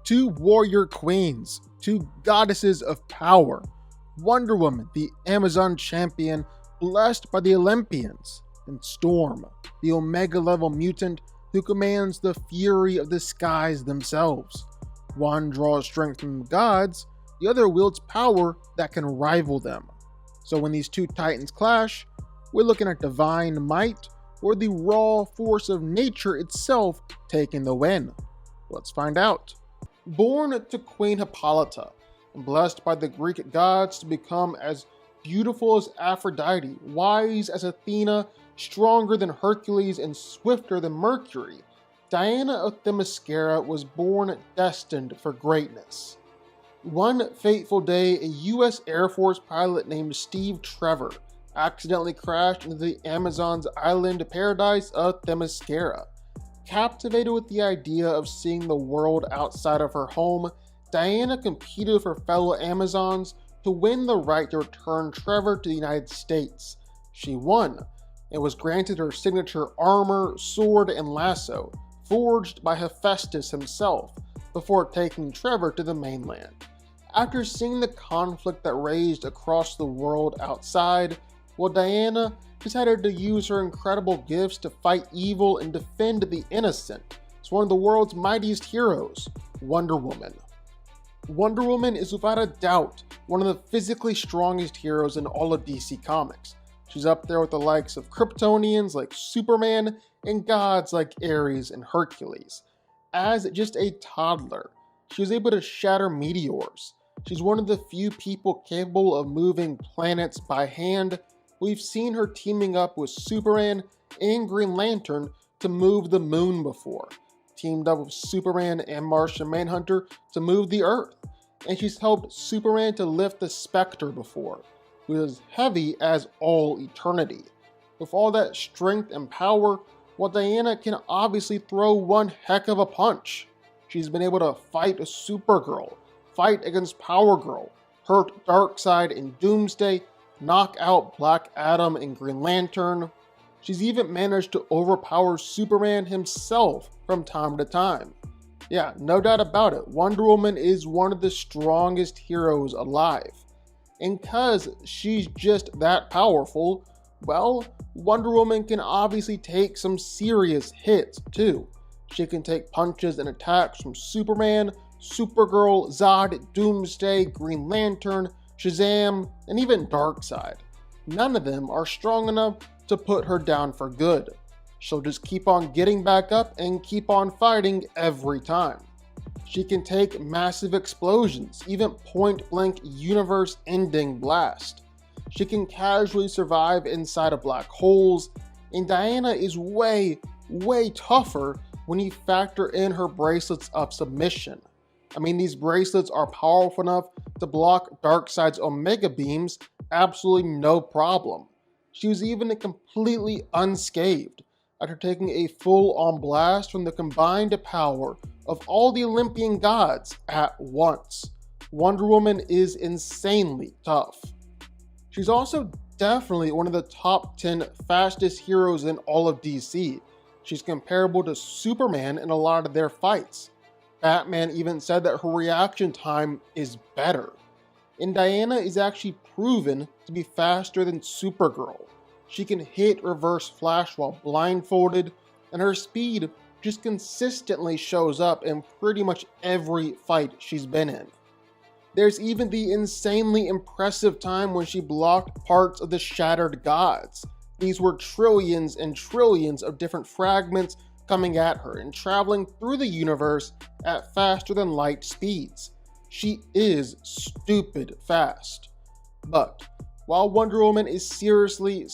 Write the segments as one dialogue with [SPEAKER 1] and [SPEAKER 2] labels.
[SPEAKER 1] two warrior queens, two goddesses of power. Wonder Woman, the Amazon champion, blessed by the Olympians, and Storm, the Omega-level mutant who commands the fury of the skies themselves. One draws strength from the gods, the other wields power that can rival them. So when these two titans clash, we're looking at divine might or the raw force of nature itself taking the win. Let's find out. Born to Queen Hippolyta and blessed by the Greek gods to become as beautiful as Aphrodite, wise as Athena, stronger than Hercules, and swifter than Mercury, Diana of Themyscira was born destined for greatness. One fateful day, a US Air Force pilot named Steve Trevor accidentally crashed into the Amazon's island paradise of Themyscira. Captivated with the idea of seeing the world outside of her home, Diana competed with her fellow Amazons to win the right to return Trevor to the United States. She won, and was granted her signature armor, sword, and lasso, forged by Hephaestus himself, before taking Trevor to the mainland. After seeing the conflict that raged across the world outside, Diana decided to use her incredible gifts to fight evil and defend the innocent as one of the world's mightiest heroes, Wonder Woman. Wonder Woman is without a doubt one of the physically strongest heroes in all of DC Comics. She's up there with the likes of Kryptonians like Superman and gods like Ares and Hercules. As just a toddler, she was able to shatter meteors. She's one of the few people capable of moving planets by hand. We've seen her teaming up with Superman and Green Lantern to move the moon before, teamed up with Superman and Martian Manhunter to move the Earth, and she's helped Superman to lift the Spectre before, who is heavy as all eternity. With all that strength and power, Diana can obviously throw one heck of a punch. She's been able to fight a Supergirl, fight against Power Girl, hurt Darkseid and Doomsday, knock out Black Adam and Green Lantern. She's even managed to overpower Superman himself from time to time. Yeah, no doubt about it, Wonder Woman is one of the strongest heroes alive. And cause she's just that powerful, Wonder Woman can obviously take some serious hits too. She can take punches and attacks from Superman, Supergirl, Zod, Doomsday, Green Lantern, Shazam, and even Darkseid. None of them are strong enough to put her down for good. She'll just keep on getting back up and keep on fighting every time. She can take massive explosions, even point-blank universe-ending blast. She can casually survive inside of black holes, and Diana is way tougher when you factor in her bracelets of submission. I mean, these bracelets are powerful enough to block Darkseid's Omega beams absolutely no problem. She was even completely unscathed after taking a full-on blast from the combined power of all the Olympian gods at once. Wonder Woman is insanely tough. She's also definitely one of the top 10 fastest heroes in all of DC. She's comparable to Superman in a lot of their fights. Batman even said that her reaction time is better. And Diana is actually proven to be faster than Supergirl. She can hit Reverse Flash while blindfolded, and her speed just consistently shows up in pretty much every fight she's been in. There's even the insanely impressive time when she blocked parts of the Shattered Gods. These were trillions and trillions of different fragments coming at her and traveling through the universe at faster than light speeds. She is stupid fast. But while Wonder Woman is seriously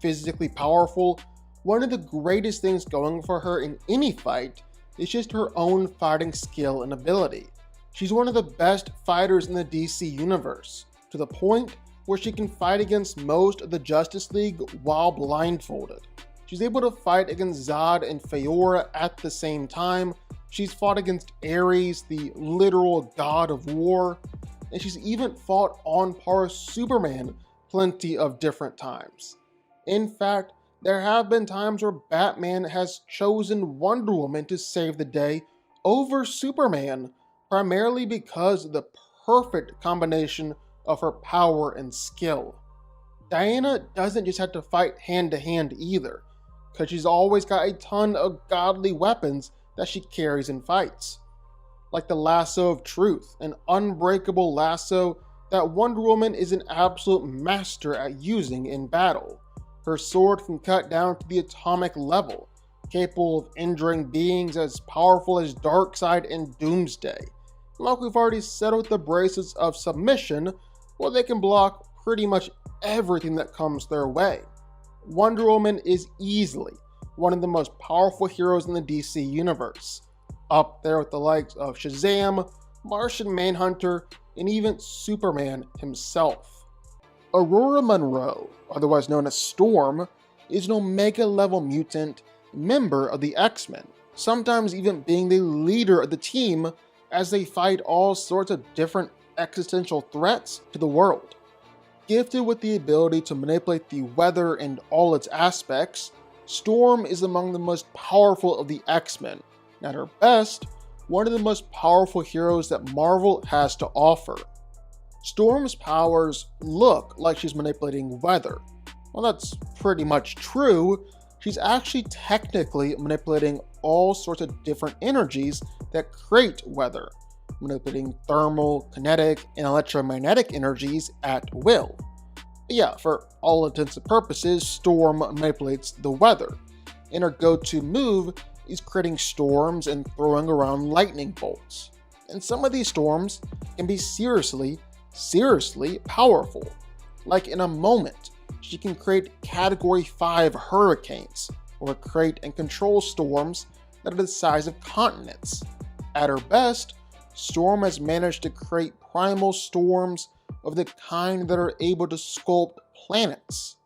[SPEAKER 1] physically powerful, one of the greatest things going for her in any fight is just her own fighting skill and ability. She's one of the best fighters in the DC universe, to the point where she can fight against most of the Justice League while blindfolded. She's able to fight against Zod and Feora at the same time. She's fought against Ares, the literal god of war, and she's even fought on par with Superman plenty of different times. In fact, there have been times where Batman has chosen Wonder Woman to save the day over Superman, primarily because of the perfect combination of her power and skill. Diana doesn't just have to fight hand to hand either, because she's always got a ton of godly weapons that she carries in fights. Like the lasso of truth, an unbreakable lasso that Wonder Woman is an absolute master at using in battle. Her sword can cut down to the atomic level, capable of injuring beings as powerful as Darkseid and Doomsday. Like we've already said with the bracelets of submission, well, they can block pretty much everything that comes their way. Wonder Woman is easily one of the most powerful heroes in the DC universe, up there with the likes of Shazam, Martian Manhunter, and even Superman himself. Aurora Monroe, otherwise known as Storm, is an Omega-level mutant member of the X-Men, sometimes even being the leader of the team as they fight all sorts of different existential threats to the world. Gifted with the ability to manipulate the weather and all its aspects, Storm is among the most powerful of the X-Men, and at her best, one of the most powerful heroes that Marvel has to offer. Storm's powers look like she's manipulating weather. Well, that's pretty much true. She's actually technically manipulating all sorts of different energies that create weather, manipulating thermal, kinetic, and electromagnetic energies at will. But yeah, for all intents and purposes, Storm manipulates the weather, and her go-to move is creating storms and throwing around lightning bolts. And some of these storms can be seriously powerful. Like in a moment, she can create Category 5 hurricanes, or create and control storms that are the size of continents. At her best, Storm has managed to create primal storms of the kind that are able to sculpt planets.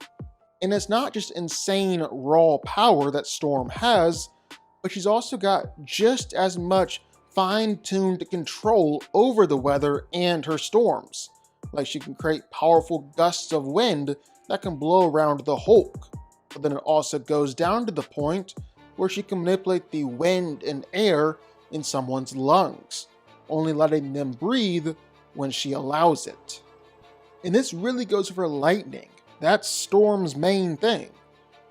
[SPEAKER 1] And it's not just insane raw power that Storm has, but she's also got just as much fine-tuned control over the weather and her storms. Like she can create powerful gusts of wind that can blow around the Hulk. But then it also goes down to the point where she can manipulate the wind and air in someone's lungs, only letting them breathe when she allows it. And this really goes for lightning. That's Storm's main thing.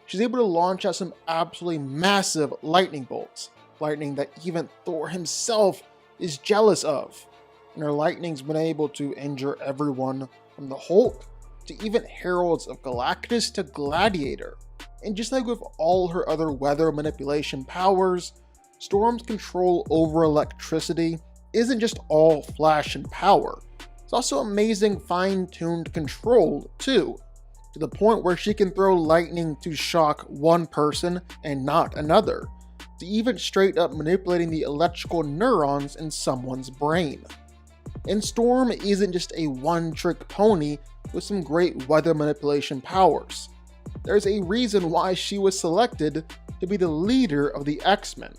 [SPEAKER 1] She's able to launch out some absolutely massive lightning bolts, lightning that even Thor himself is jealous of. And her lightning's been able to injure everyone from the Hulk to even Heralds of Galactus to Gladiator. And just like with all her other weather manipulation powers, Storm's control over electricity isn't just all flash and power. It's also amazing fine-tuned control too, to the point where she can throw lightning to shock one person and not another, to even straight up manipulating the electrical neurons in someone's brain. And Storm isn't just a one-trick pony with some great weather manipulation powers. There's a reason why she was selected to be the leader of the X-Men.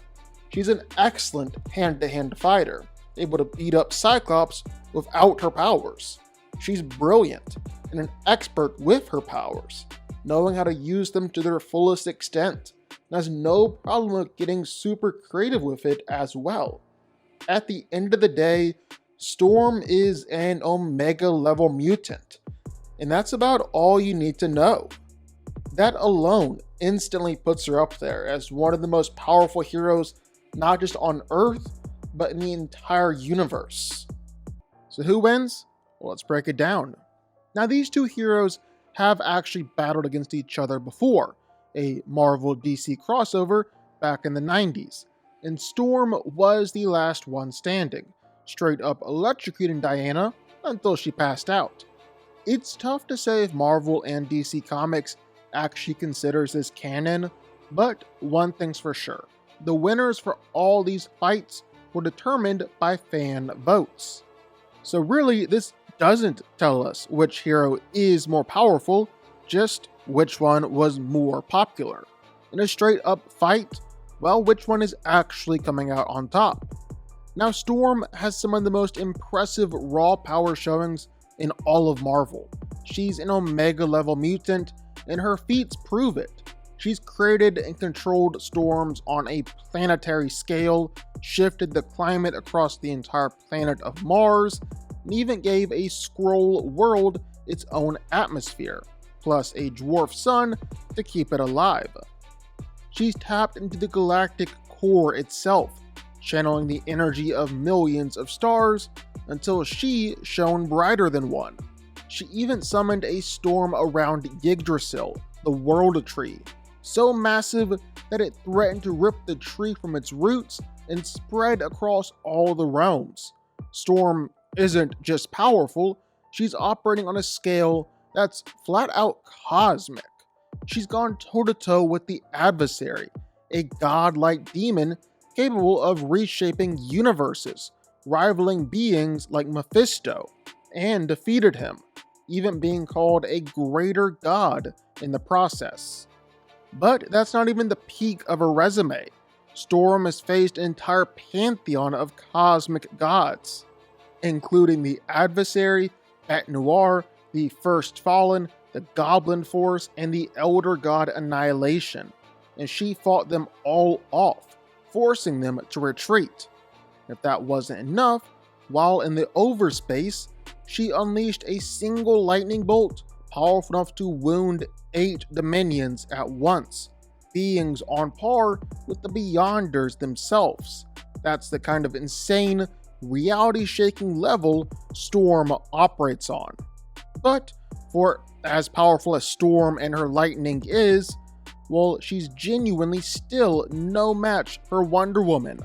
[SPEAKER 1] She's an excellent hand-to-hand fighter, able to beat up Cyclops without her powers. She's brilliant and an expert with her powers, knowing how to use them to their fullest extent, and has no problem with getting super creative with it as well. At the end of the day, Storm is an Omega level mutant, and that's about all you need to know. That alone instantly puts her up there as one of the most powerful heroes, not just on Earth, but in the entire universe. So who wins? Well, let's break it down. Now, these two heroes have actually battled against each other before, a Marvel DC crossover back in the 90s, and Storm was the last one standing, straight up electrocuting Diana until she passed out. It's tough to say if Marvel and DC Comics actually considers this canon, but one thing's for sure. The winners for all these fights were determined by fan votes. So really, this doesn't tell us which hero is more powerful, just which one was more popular. In a straight up fight, well, which one is actually coming out on top? Now, Storm has some of the most impressive raw power showings in all of Marvel. She's an Omega level mutant, and her feats prove it. She's created and controlled storms on a planetary scale, shifted the climate across the entire planet of Mars, and even gave a Skrull world its own atmosphere, plus a dwarf sun to keep it alive. She's tapped into the galactic core itself, channeling the energy of millions of stars until she shone brighter than one. She even summoned a storm around Yggdrasil, the World Tree, so massive that it threatened to rip the tree from its roots and spread across all the realms. Storm isn't just powerful, she's operating on a scale that's flat out cosmic. She's gone toe-to-toe with the Adversary, a godlike demon capable of reshaping universes, rivaling beings like Mephisto, and defeated him, even being called a greater god in the process. But that's not even the peak of her resume. Storm has faced an entire pantheon of cosmic gods, including the Adversary, Bet Noir, the First Fallen, the Goblin Force, and the Elder God Annihilation, and she fought them all off, forcing them to retreat. If that wasn't enough, while in the overspace, she unleashed a single lightning bolt powerful enough to wound 8 Dominions at once, beings on par with the Beyonders themselves. That's the kind of insane, reality-shaking level Storm operates on. But for as powerful as Storm and her lightning is, well, she's genuinely still no match for Wonder Woman.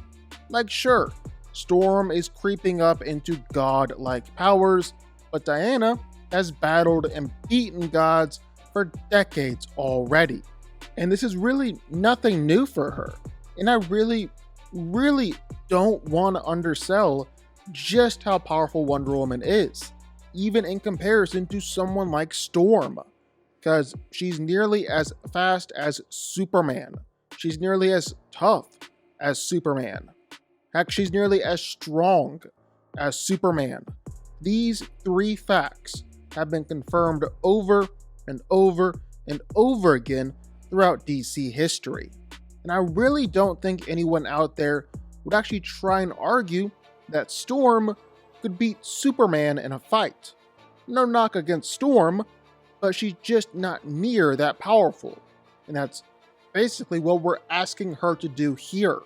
[SPEAKER 1] Like, sure, Storm is creeping up into god-like powers, but Diana has battled and beaten gods for decades already. And this is really nothing new for her. And I really don't want to undersell just how powerful Wonder Woman is, even in comparison to someone like Storm, because she's nearly as fast as Superman. She's nearly as tough as Superman. Heck, she's nearly as strong as Superman. These 3 facts have been confirmed over and over and over again throughout DC history. And I really don't think anyone out there would actually try and argue that Storm could beat Superman in a fight. No knock against Storm, but she's just not near that powerful. And that's basically what we're asking her to do here.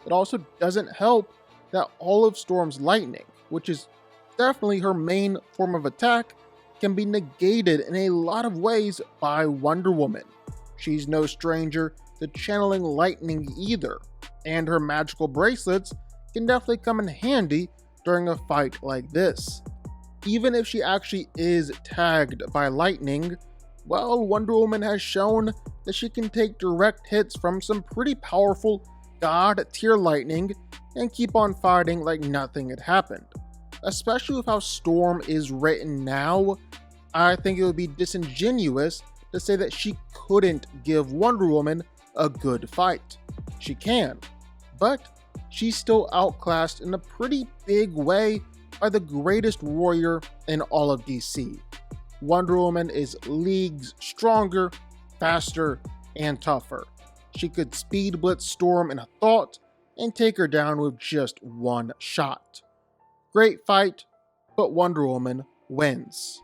[SPEAKER 1] It also doesn't help that all of Storm's lightning, which is definitely her main form of attack, can be negated in a lot of ways by Wonder Woman. She's no stranger to channeling lightning either, and her magical bracelets can definitely come in handy during a fight like this. Even if she actually is tagged by lightning, well, Wonder Woman has shown that she can take direct hits from some pretty powerful god-tier lightning and keep on fighting like nothing had happened. Especially with how Storm is written now, I think it would be disingenuous to say that she couldn't give Wonder Woman a good fight. She can, but she's still outclassed in a pretty big way by the greatest warrior in all of DC. Wonder Woman is leagues stronger, faster, and tougher. She could speed blitz Storm in a thought and take her down with just one shot. Great fight, but Wonder Woman wins.